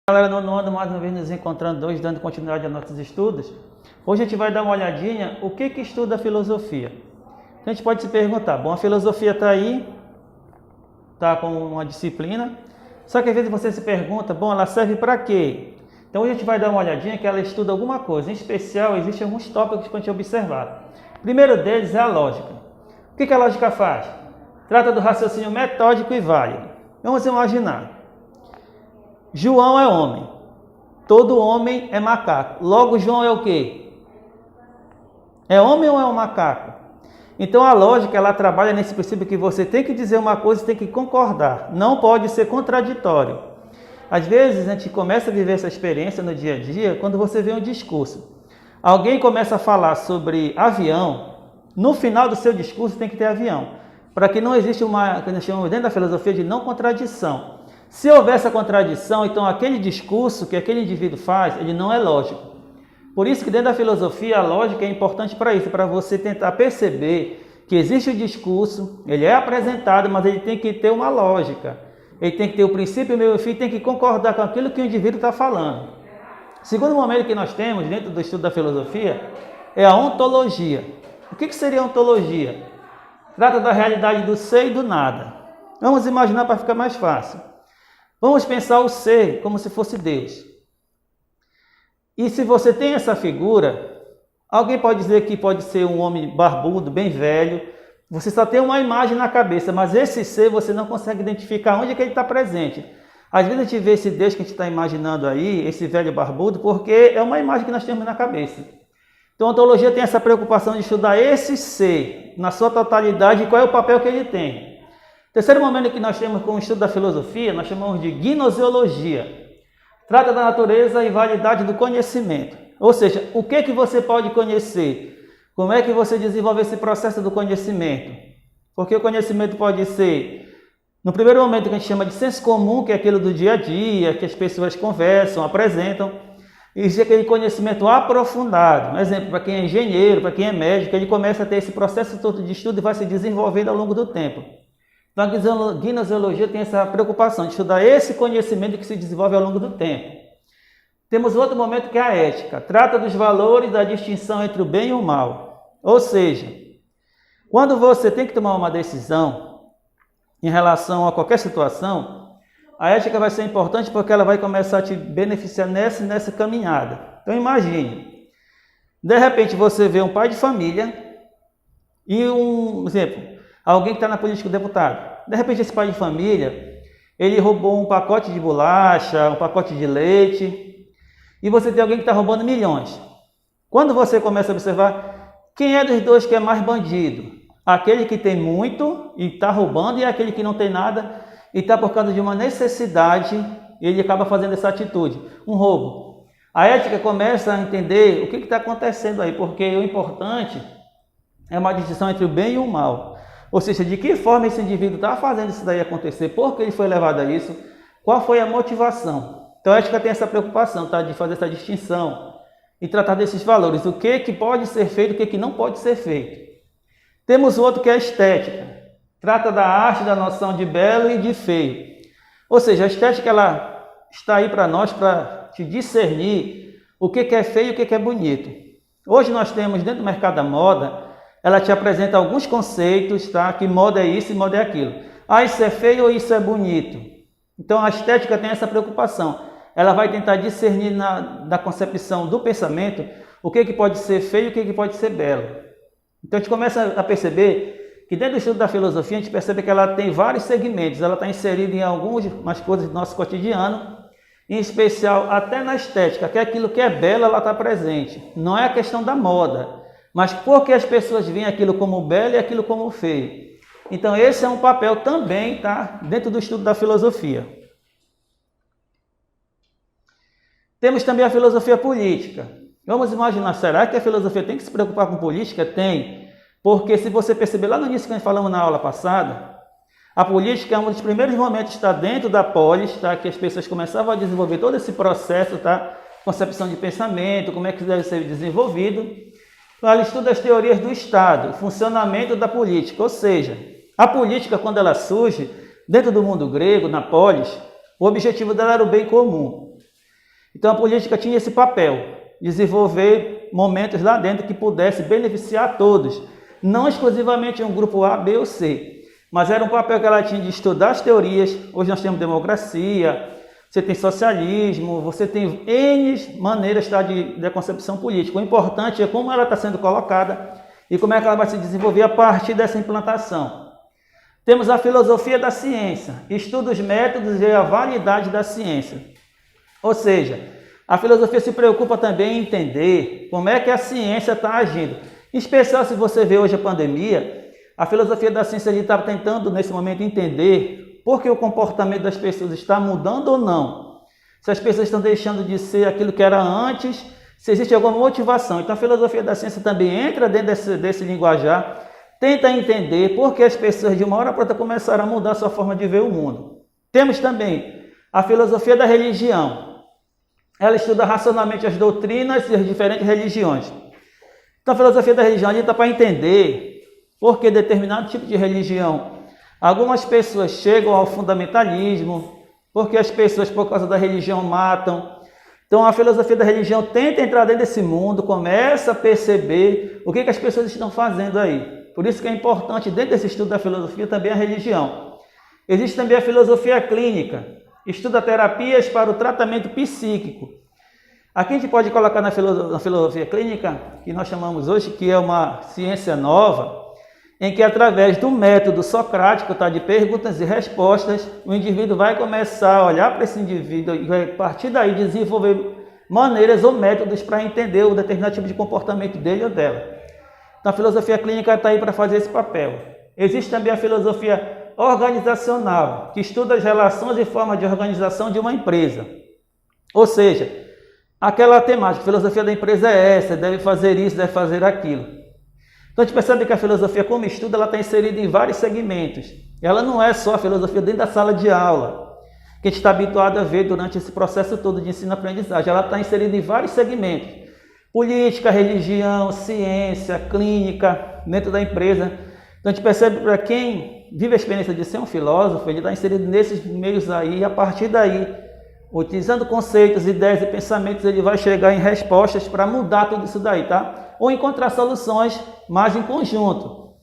Galera, no ano mais uma vez nos encontrando hoje, dando continuidade aos nossos estudos. Hoje a gente vai dar uma olhadinha o que estuda a filosofia. Então a gente pode se perguntar, bom, a filosofia está aí, está com uma disciplina, só que às vezes você se pergunta, bom, ela serve para quê? Então hoje a gente vai dar uma olhadinha que ela estuda alguma coisa, em especial existem alguns tópicos para a gente observar. O primeiro deles é a lógica. O que a lógica faz? Trata do raciocínio metódico e válido. Vamos imaginar. João é homem, todo homem é macaco, logo João é o quê? É homem ou é um macaco? Então a lógica ela trabalha nesse princípio que você tem que dizer uma coisa e tem que concordar, não pode ser contraditório. Às vezes a gente começa a viver essa experiência no dia a dia quando você vê um discurso. Alguém começa a falar sobre avião, no final do seu discurso tem que ter avião, para que não exista uma, que nós chamamos dentro da filosofia de não contradição. Se houver essa contradição, então aquele discurso que aquele indivíduo faz, ele não é lógico. Por isso que dentro da filosofia a lógica é importante para isso, para você tentar perceber que existe o discurso, ele é apresentado, mas ele tem que ter uma lógica. Ele tem que ter o princípio, o meio e o fim, tem que concordar com aquilo que o indivíduo está falando. O segundo momento que nós temos dentro do estudo da filosofia é a ontologia. O que seria a ontologia? Trata da realidade do ser e do nada. Vamos imaginar para ficar mais fácil. Vamos pensar o ser como se fosse Deus. E se você tem essa figura, alguém pode dizer que pode ser um homem barbudo, bem velho, você só tem uma imagem na cabeça, mas esse ser você não consegue identificar onde é que ele está presente. Às vezes a gente vê esse Deus que a gente está imaginando aí, esse velho barbudo, porque é uma imagem que nós temos na cabeça. Então a ontologia tem essa preocupação de estudar esse ser, na sua totalidade, e qual é o papel que ele tem. Terceiro momento que nós temos com o estudo da filosofia, nós chamamos de gnoseologia. Trata da natureza e validade do conhecimento. Ou seja, o que você pode conhecer? Como é que você desenvolve esse processo do conhecimento? Porque o conhecimento pode ser, no primeiro momento, que a gente chama de senso comum, que é aquilo do dia a dia, que as pessoas conversam, apresentam. Existe aquele conhecimento aprofundado. Um exemplo, para quem é engenheiro, para quem é médico, ele começa a ter esse processo todo de estudo e vai se desenvolvendo ao longo do tempo. Então a gnoseologia tem essa preocupação de estudar esse conhecimento que se desenvolve ao longo do tempo. Temos outro momento que é a ética. Trata dos valores da distinção entre o bem e o mal. Ou seja, quando você tem que tomar uma decisão em relação a qualquer situação, a ética vai ser importante porque ela vai começar a te beneficiar nessa caminhada. Então imagine, de repente você vê um pai de família e exemplo, alguém que está na política, deputado. De repente esse pai de família, ele roubou um pacote de bolacha, um pacote de leite, e você tem alguém que está roubando milhões. Quando você começa a observar, quem é dos dois que é mais bandido? Aquele que tem muito e está roubando, e aquele que não tem nada e está por causa de uma necessidade, ele acaba fazendo essa atitude, um roubo. A ética começa a entender o que está acontecendo aí, porque o importante é uma distinção entre o bem e o mal. Ou seja, de que forma esse indivíduo está fazendo isso daí acontecer, por que ele foi levado a isso, qual foi a motivação. Então a ética tem essa preocupação, tá, de fazer essa distinção e tratar desses valores, o que pode ser feito, o que não pode ser feito. Temos outro que é a estética, trata da arte, da noção de belo e de feio. Ou seja, a estética ela está aí para nós, para te discernir o que é feio e o que é bonito. Hoje nós temos dentro do mercado da moda, ela te apresenta alguns conceitos, tá? Que moda é isso e moda é aquilo. Ah, isso é feio ou isso é bonito? Então a estética tem essa preocupação. Ela vai tentar discernir da concepção do pensamento o que pode ser feio e o que pode ser belo. Então a gente começa a perceber que dentro do estudo da filosofia a gente percebe que ela tem vários segmentos. Ela está inserida em algumas coisas do nosso cotidiano, em especial até na estética, que é aquilo que é belo, ela está presente. Não é a questão da moda, mas porque as pessoas veem aquilo como belo e aquilo como feio. Então esse é um papel também, tá, dentro do estudo da filosofia. Temos também a filosofia política. Vamos imaginar, será que a filosofia tem que se preocupar com política? Tem. Porque se você perceber lá no início que nós falamos na aula passada, a política é um dos primeiros momentos que está dentro da polis, tá, que as pessoas começavam a desenvolver todo esse processo, tá, concepção de pensamento, como é que deve ser desenvolvido. Ela estuda as teorias do Estado, o funcionamento da política, ou seja, a política, quando ela surge, dentro do mundo grego, na polis, o objetivo dela era o bem comum. Então a política tinha esse papel, desenvolver momentos lá dentro que pudesse beneficiar todos, não exclusivamente um grupo A, B ou C, mas era um papel que ela tinha de estudar as teorias. Hoje nós temos democracia, você tem socialismo, você tem N maneiras, tá, de concepção política. O importante é como ela está sendo colocada e como é que ela vai se desenvolver a partir dessa implantação. Temos a filosofia da ciência, estuda os métodos e a validade da ciência. Ou seja, a filosofia se preocupa também em entender como é que a ciência está agindo. Em especial, se você vê hoje a pandemia, a filosofia da ciência está tentando, nesse momento, entender por que o comportamento das pessoas está mudando ou não. Se as pessoas estão deixando de ser aquilo que era antes, se existe alguma motivação. Então, a filosofia da ciência também entra dentro desse linguajar, tenta entender por que as pessoas, de uma hora para outra, começaram a mudar a sua forma de ver o mundo. Temos também a filosofia da religião. Ela estuda racionalmente as doutrinas e as diferentes religiões. Então, a filosofia da religião está para entender por que determinado tipo de religião, algumas pessoas chegam ao fundamentalismo, porque as pessoas, por causa da religião, matam. Então, a filosofia da religião tenta entrar dentro desse mundo, começa a perceber o que as pessoas estão fazendo aí. Por isso que é importante, dentro desse estudo da filosofia, também a religião. Existe também a filosofia clínica, estuda terapias para o tratamento psíquico. Aqui a gente pode colocar na filosofia clínica, que nós chamamos hoje, que é uma ciência nova, em que através do método socrático, tá, de perguntas e respostas, o indivíduo vai começar a olhar para esse indivíduo e vai, a partir daí, desenvolver maneiras ou métodos para entender o determinado tipo de comportamento dele ou dela. Então, a filosofia clínica está aí para fazer esse papel. Existe também a filosofia organizacional, que estuda as relações e formas de organização de uma empresa. Ou seja, aquela temática, a filosofia da empresa é essa, deve fazer isso, deve fazer aquilo. Então a gente percebe que a filosofia, como estudo, ela está inserida em vários segmentos. Ela não é só a filosofia dentro da sala de aula, que a gente está habituado a ver durante esse processo todo de ensino-aprendizagem. Ela está inserida em vários segmentos. Política, religião, ciência, clínica, dentro da empresa. Então a gente percebe que para quem vive a experiência de ser um filósofo, ele está inserido nesses meios aí, e a partir daí, utilizando conceitos, ideias e pensamentos, ele vai chegar em respostas para mudar tudo isso daí, tá? Ou encontrar soluções mais em conjunto.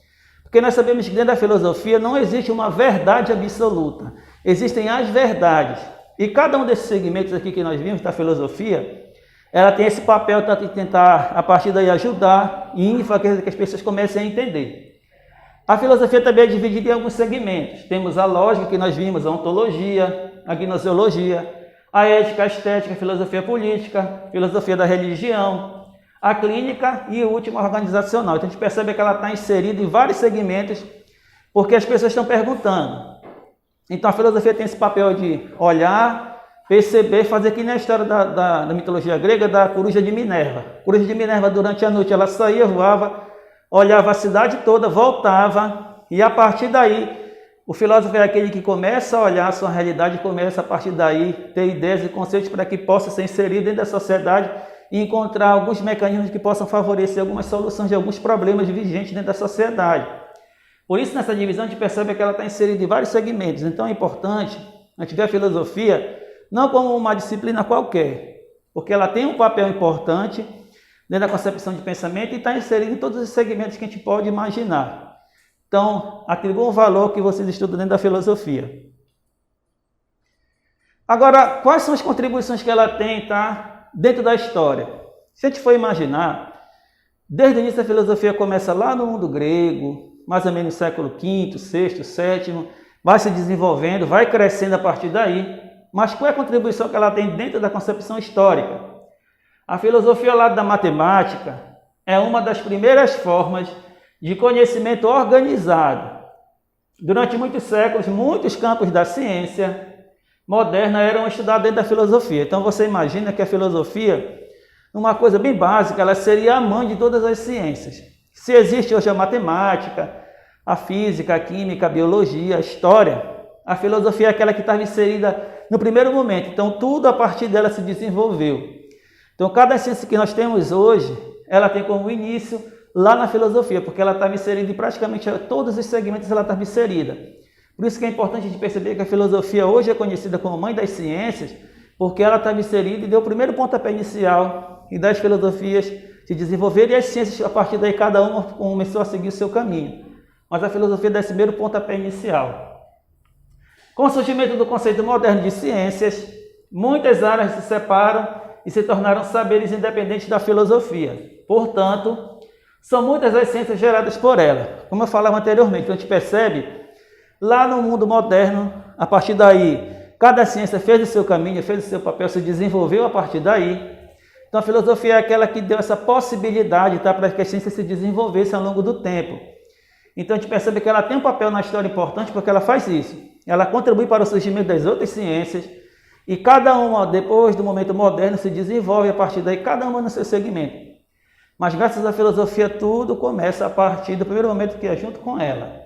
Porque nós sabemos que dentro da filosofia não existe uma verdade absoluta. Existem as verdades. E cada um desses segmentos aqui que nós vimos da filosofia, ela tem esse papel de tentar, a partir daí, ajudar e fazer que as pessoas comecem a entender. A filosofia também é dividida em alguns segmentos. Temos a lógica, que nós vimos, a ontologia, a gnoseologia, a ética, a estética, a filosofia política, a filosofia da religião, a clínica e o último, organizacional. Então a gente percebe que ela está inserida em vários segmentos, porque as pessoas estão perguntando. Então a filosofia tem esse papel de olhar, perceber, fazer que nem a história da mitologia grega da coruja de Minerva. A coruja de Minerva, durante a noite, ela saía, voava, olhava a cidade toda, voltava, e a partir daí, o filósofo é aquele que começa a olhar a sua realidade, começa a partir daí ter ideias e conceitos para que possa ser inserido dentro da sociedade e encontrar alguns mecanismos que possam favorecer algumas soluções de alguns problemas vigentes dentro da sociedade. Por isso, nessa divisão, a gente percebe que ela está inserida em vários segmentos. Então, é importante a gente ver a filosofia não como uma disciplina qualquer, porque ela tem um papel importante dentro da concepção de pensamento e está inserida em todos os segmentos que a gente pode imaginar. Então, atribua um valor que vocês estudam dentro da filosofia. Agora, quais são as contribuições que ela tem, tá, dentro da história? Se a gente for imaginar, desde o início a filosofia começa lá no mundo grego, mais ou menos no século V, VI, VII, vai se desenvolvendo, vai crescendo a partir daí. Mas qual é a contribuição que ela tem dentro da concepção histórica? A filosofia ao lado da matemática é uma das primeiras formas de conhecimento organizado. Durante muitos séculos, muitos campos da ciência moderna eram estudados dentro da filosofia. Então você imagina que a filosofia, uma coisa bem básica, ela seria a mãe de todas as ciências. Se existe hoje a matemática, a física, a química, a biologia, a história, a filosofia é aquela que estava inserida no primeiro momento. Então tudo a partir dela se desenvolveu. Então cada ciência que nós temos hoje, ela tem como início lá na filosofia, porque ela estava inserida em praticamente todos os segmentos, ela estava inserida. Por isso que é importante a gente perceber que a filosofia hoje é conhecida como mãe das ciências, porque ela estava inserida e deu o primeiro pontapé inicial e das filosofias se desenvolveram e as ciências, a partir daí, cada uma começou a seguir o seu caminho. Mas a filosofia dá esse primeiro pontapé inicial. Com o surgimento do conceito moderno de ciências, muitas áreas se separam e se tornaram saberes independentes da filosofia. Portanto, são muitas as ciências geradas por ela. Como eu falava anteriormente, a gente percebe, lá no mundo moderno, a partir daí, cada ciência fez o seu caminho, fez o seu papel, se desenvolveu a partir daí. Então a filosofia é aquela que deu essa possibilidade, tá, para que a ciência se desenvolvesse ao longo do tempo. Então a gente percebe que ela tem um papel na história importante porque ela faz isso. Ela contribui para o surgimento das outras ciências e cada uma, depois do momento moderno, se desenvolve a partir daí, cada uma no seu segmento. Mas graças à filosofia tudo começa a partir do primeiro momento que é junto com ela.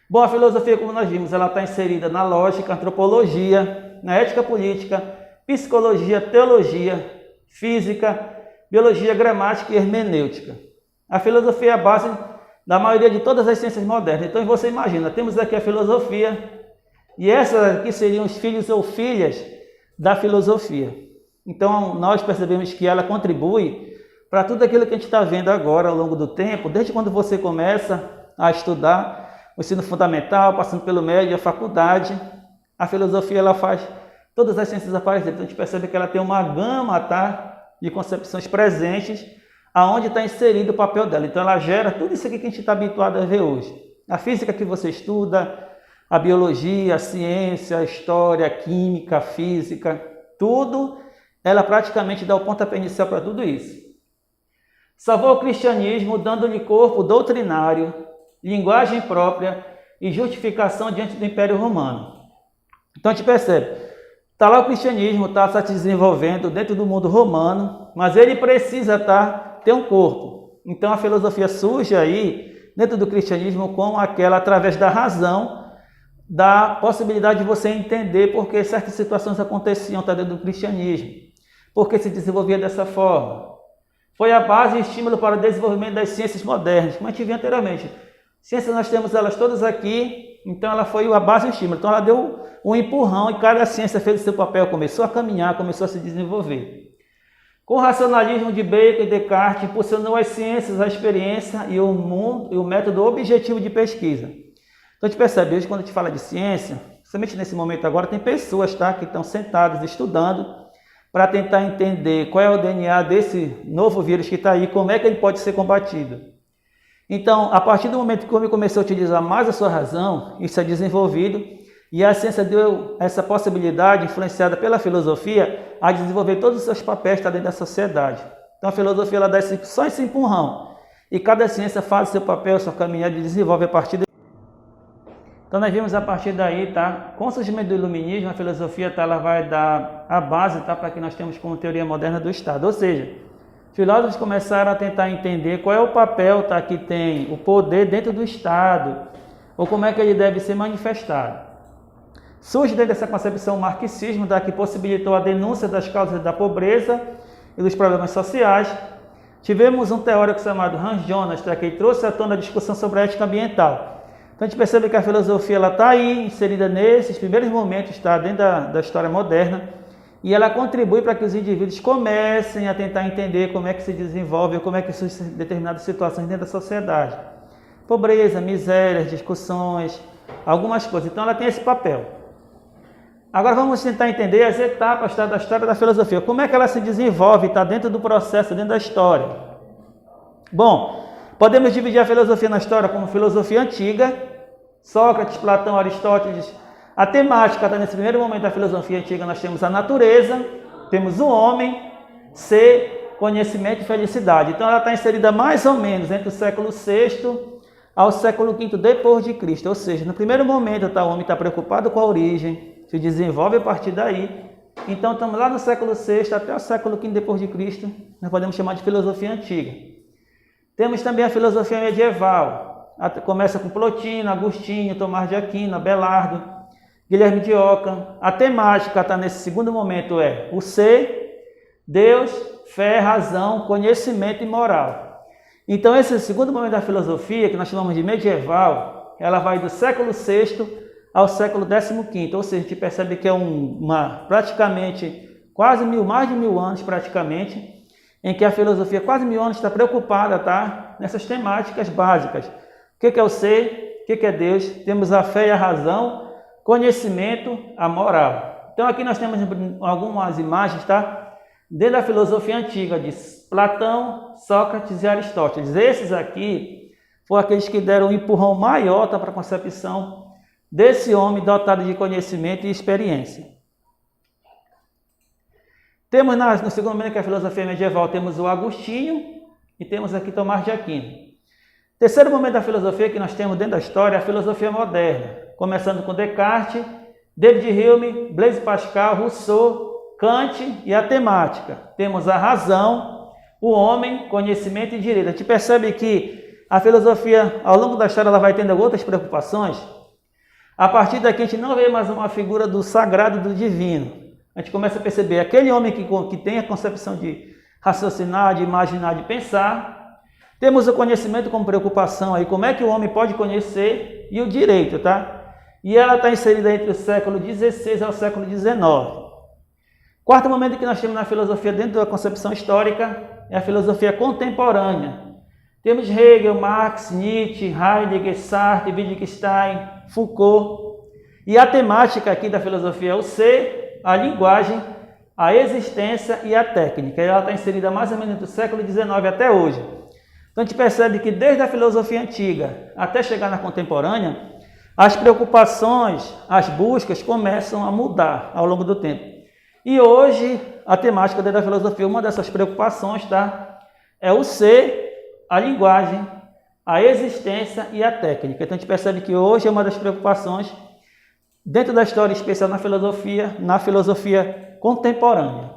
Bom, a filosofia, como nós vimos, ela está inserida na lógica, antropologia, na ética política, psicologia, teologia, física, biologia, gramática e hermenêutica. A filosofia é a base da maioria de todas as ciências modernas. Então você imagina, temos aqui a filosofia e essas aqui seriam os filhos ou filhas da filosofia. Então nós percebemos que ela contribui para tudo aquilo que a gente está vendo agora ao longo do tempo, desde quando você começa a estudar o ensino fundamental, passando pelo médio, a faculdade. A filosofia ela faz todas as ciências aparecerem. Então a gente percebe que ela tem uma gama, tá, de concepções presentes, aonde está inserido o papel dela. Então ela gera tudo isso aqui que a gente está habituado a ver hoje. A física que você estuda, a biologia, a ciência, a história, a química, a física, tudo, ela praticamente dá o pontapé inicial para tudo isso. Salvou o cristianismo, dando-lhe corpo doutrinário, linguagem própria e justificação diante do Império Romano. Então a gente percebe, está lá o cristianismo, está se desenvolvendo dentro do mundo romano, mas ele precisa ter um corpo. Então a filosofia surge aí, dentro do cristianismo, como aquela, através da razão, da possibilidade de você entender por que certas situações aconteciam dentro do cristianismo, por que se desenvolvia dessa forma. Foi a base e estímulo para o desenvolvimento das ciências modernas, como a gente viu anteriormente. Ciências nós temos elas todas aqui, então ela foi a base e o estímulo. Então ela deu um empurrão e cada ciência fez o seu papel, começou a caminhar, começou a se desenvolver. Com o racionalismo de Bacon e Descartes, impulsionou as ciências, a experiência e o mundo e o método objetivo de pesquisa. Então a gente percebe hoje, quando a gente fala de ciência, principalmente nesse momento agora, tem pessoas, tá, que estão sentadas estudando para tentar entender qual é o DNA desse novo vírus que está aí, como é que ele pode ser combatido. Então, a partir do momento que o homem começou a utilizar mais a sua razão, isso é desenvolvido, e a ciência deu essa possibilidade, influenciada pela filosofia, a desenvolver todos os seus papéis dentro da sociedade. Então a filosofia ela dá só esse empurrão, e cada ciência faz o seu papel, sua caminhada e desenvolve a partir daí. Então nós vimos a partir daí, tá? Com o surgimento do iluminismo, a filosofia ela vai dar a base, tá, para que nós temos como teoria moderna do Estado. Ou seja, filósofos começaram a tentar entender qual é o papel, tá, que tem o poder dentro do Estado, ou como é que ele deve ser manifestado. Surge dentro dessa concepção o marxismo, tá, que possibilitou a denúncia das causas da pobreza e dos problemas sociais. Tivemos um teórico chamado Hans Jonas, tá, que trouxe à tona a discussão sobre a ética ambiental. Então a gente percebe que a filosofia está aí, inserida nesses primeiros momentos, tá, dentro da história moderna, e ela contribui para que os indivíduos comecem a tentar entender como é que se desenvolve, como é que surgem determinadas situações dentro da sociedade. Pobreza, misérias, discussões, algumas coisas. Então ela tem esse papel. Agora vamos tentar entender as etapas, tá, da história da filosofia. Como é que ela se desenvolve, está dentro do processo, dentro da história. Bom, podemos dividir a filosofia na história como filosofia antiga, Sócrates, Platão, Aristóteles. A temática, tá, nesse primeiro momento da filosofia antiga, nós temos a natureza, temos o homem, ser, conhecimento e felicidade. Então ela está inserida mais ou menos entre o século VI ao século V depois de Cristo. Ou seja, no primeiro momento tá, o homem está preocupado com a origem, se desenvolve a partir daí. Então estamos lá no século VI até o século V depois de Cristo, nós podemos chamar de filosofia antiga. Temos também a filosofia medieval. Começa com Plotino, Agostinho, Tomás de Aquino, Abelardo, Guilherme de Ockham. A temática está nesse segundo momento é o ser, Deus, fé, razão, conhecimento e moral. Então esse segundo momento da filosofia, que nós chamamos de medieval, ela vai do século VI ao século XV, ou seja, a gente percebe que é praticamente quase mais de 1000 anos praticamente, em que a filosofia quase 1000 anos está preocupada, tá, nessas temáticas básicas. O que é o ser? O que é Deus? Temos a fé e a razão, conhecimento, a moral. Então aqui nós temos algumas imagens, tá, dentro da filosofia antiga de Platão, Sócrates e Aristóteles. Esses aqui foram aqueles que deram um empurrão maior, tá, para a concepção desse homem dotado de conhecimento e experiência. Temos no segundo momento, que é a filosofia medieval, temos o Agostinho e temos aqui Tomás de Aquino. Terceiro momento da filosofia que nós temos dentro da história é a filosofia moderna, começando com Descartes, David Hume, Blaise Pascal, Rousseau, Kant e a temática. Temos a razão, o homem, conhecimento e direito. A gente percebe que a filosofia, ao longo da história, ela vai tendo outras preocupações. A partir daqui a gente não vê mais uma figura do sagrado, do divino. A gente começa a perceber aquele homem que tem a concepção de raciocinar, de imaginar, de pensar. Temos o conhecimento como preocupação aí, como é que o homem pode conhecer, e o direito, tá? E ela está inserida entre o século XVI ao século XIX. Quarto momento que nós temos na filosofia dentro da concepção histórica é a filosofia contemporânea. Temos Hegel, Marx, Nietzsche, Heidegger, Sartre, Wittgenstein, Foucault. E a temática aqui da filosofia é o ser, a linguagem, a existência e a técnica. E ela está inserida mais ou menos do século XIX até hoje. Então a gente percebe que desde a filosofia antiga até chegar na contemporânea, as preocupações, as buscas começam a mudar ao longo do tempo. E hoje a temática da filosofia, uma dessas preocupações, tá, é o ser, a linguagem, a existência e a técnica. Então a gente percebe que hoje é uma das preocupações dentro da história, especial na filosofia contemporânea.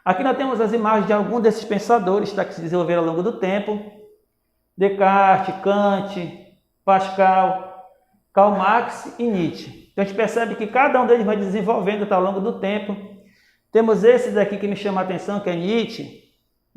Aqui nós temos as imagens de alguns desses pensadores, tá, que se desenvolveram ao longo do tempo. Descartes, Kant, Pascal, Karl Marx e Nietzsche. Então a gente percebe que cada um deles vai desenvolvendo, tá, ao longo do tempo. Temos esse daqui que me chama a atenção, que é Nietzsche,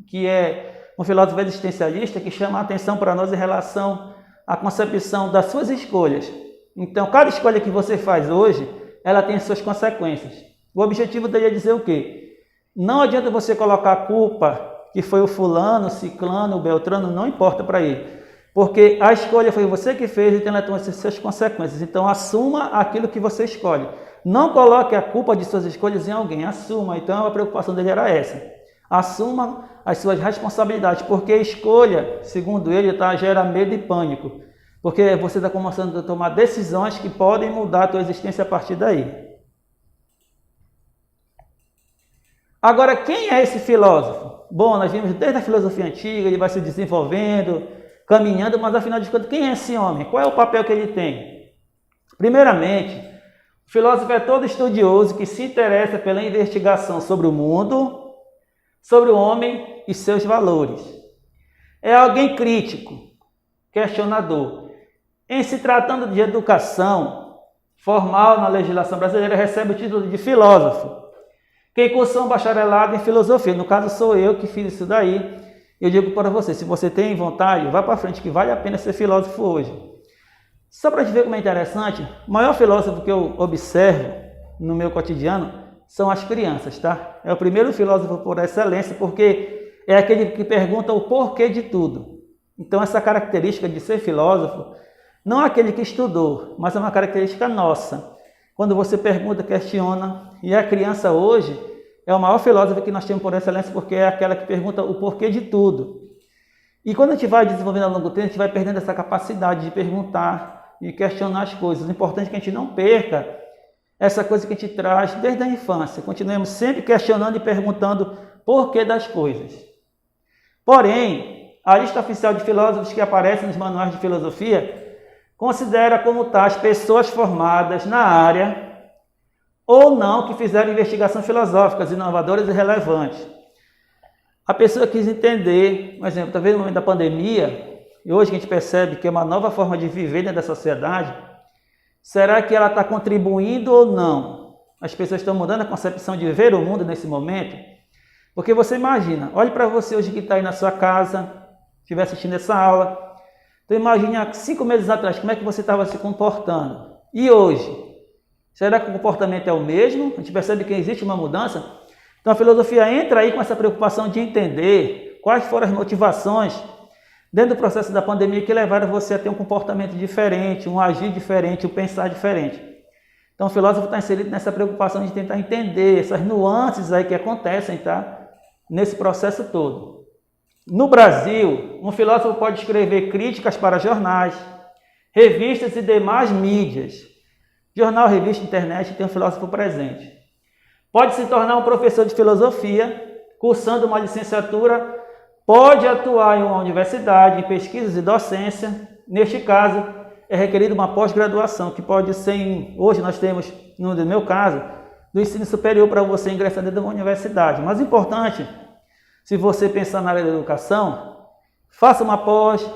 que é um filósofo existencialista que chama a atenção para nós em relação à concepção das suas escolhas. Então, cada escolha que você faz hoje, ela tem suas consequências. O objetivo dele é dizer o quê? Não adianta você colocar a culpa que foi o fulano, ciclano, o beltrano, não importa para ele. Porque a escolha foi você que fez e tem as suas consequências. Então, assuma aquilo que você escolhe. Não coloque a culpa de suas escolhas em alguém, assuma. Então, a preocupação dele era essa. Assuma as suas responsabilidades, porque a escolha, segundo ele, tá, gera medo e pânico. Porque você está começando a tomar decisões que podem mudar a tua existência a partir daí. Agora, quem é esse filósofo? Bom, nós vimos desde a filosofia antiga, ele vai se desenvolvendo, caminhando, mas afinal de contas, quem é esse homem? Qual é o papel que ele tem? Primeiramente, o filósofo é todo estudioso que se interessa pela investigação sobre o mundo, sobre o homem e seus valores. É alguém crítico, questionador. Em se tratando de educação formal na legislação brasileira, recebe o título de filósofo. Quem cursou um bacharelado em filosofia, no caso sou eu que fiz isso daí, eu digo para você, se você tem vontade, vá para frente, que vale a pena ser filósofo hoje. Só para te ver como é interessante, o maior filósofo que eu observo no meu cotidiano são as crianças, tá? É o primeiro filósofo por excelência, porque é aquele que pergunta o porquê de tudo. Então, essa característica de ser filósofo, não é aquele que estudou, mas é uma característica nossa. Quando você pergunta, questiona, e a criança hoje é o maior filósofo que nós temos por excelência, porque é aquela que pergunta o porquê de tudo. E quando a gente vai desenvolvendo ao longo do tempo, a gente vai perdendo essa capacidade de perguntar e questionar as coisas. O importante é que a gente não perca essa coisa que a gente traz desde a infância. Continuemos sempre questionando e perguntando porquê das coisas. Porém, a lista oficial de filósofos que aparece nos manuais de filosofia considera como tais pessoas formadas na área ou não que fizeram investigações filosóficas inovadoras e relevantes. A pessoa quis entender, por exemplo, talvez no momento da pandemia, e hoje a gente percebe que é uma nova forma de viver dentro da sociedade, será que ela está contribuindo ou não? As pessoas estão mudando a concepção de ver o mundo nesse momento? Porque você imagina, olhe para você hoje que está aí na sua casa, estiver assistindo essa aula. Então imagine há 5 meses atrás, como é que você estava se comportando? E hoje? Será que o comportamento é o mesmo? A gente percebe que existe uma mudança? Então a filosofia entra aí com essa preocupação de entender quais foram as motivações dentro do processo da pandemia que levaram você a ter um comportamento diferente, um agir diferente, um pensar diferente. Então o filósofo está inserido nessa preocupação de tentar entender essas nuances aí que acontecem, tá? Nesse processo todo. No Brasil, um filósofo pode escrever críticas para jornais, revistas e demais mídias. Jornal, revista, internet, tem um filósofo presente. Pode se tornar um professor de filosofia, cursando uma licenciatura, pode atuar em uma universidade, em pesquisas e docência. Neste caso, é requerida uma pós-graduação, que pode ser, hoje nós temos, no meu caso, do ensino superior para você ingressar dentro de uma universidade. Mas importante, se você pensar na área da educação, faça uma pós,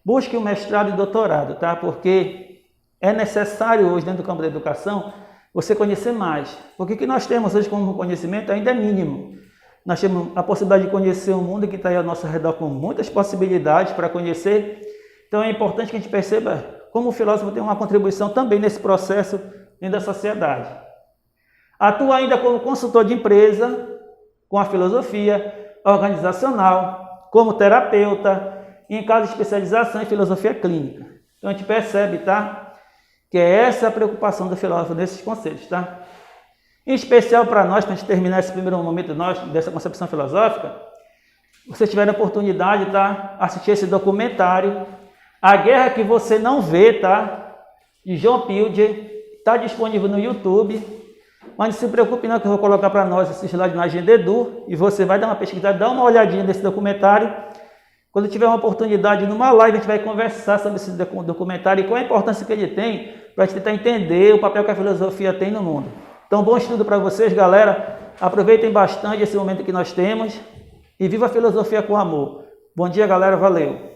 busque um mestrado e doutorado, tá? Porque é necessário hoje, dentro do campo da educação, você conhecer mais. Porque o que nós temos hoje como conhecimento ainda é mínimo. Nós temos a possibilidade de conhecer um mundo que está aí ao nosso redor com muitas possibilidades para conhecer. Então é importante que a gente perceba como o filósofo tem uma contribuição também nesse processo dentro da sociedade. Atua ainda como consultor de empresa, com a filosofia organizacional, como terapeuta, e em caso de especialização em filosofia clínica. Então a gente percebe, tá? Que é essa a preocupação do filósofo nesses conceitos, tá? Em especial para nós, para a gente terminar esse primeiro momento dessa concepção filosófica, vocês tiveram a oportunidade, tá? Assistir esse documentário, A Guerra que Você Não Vê, tá? De John Pilger, está disponível no YouTube. Mas não se preocupe não, que eu vou colocar para nós esse slide na Agenda Edu, e você vai dar uma pesquisada, dar uma olhadinha nesse documentário. Quando tiver uma oportunidade numa live, a gente vai conversar sobre esse documentário e qual a importância que ele tem para a gente tentar entender o papel que a filosofia tem no mundo. Então, bom estudo para vocês, galera. Aproveitem bastante esse momento que nós temos e viva a filosofia com amor. Bom dia, galera. Valeu!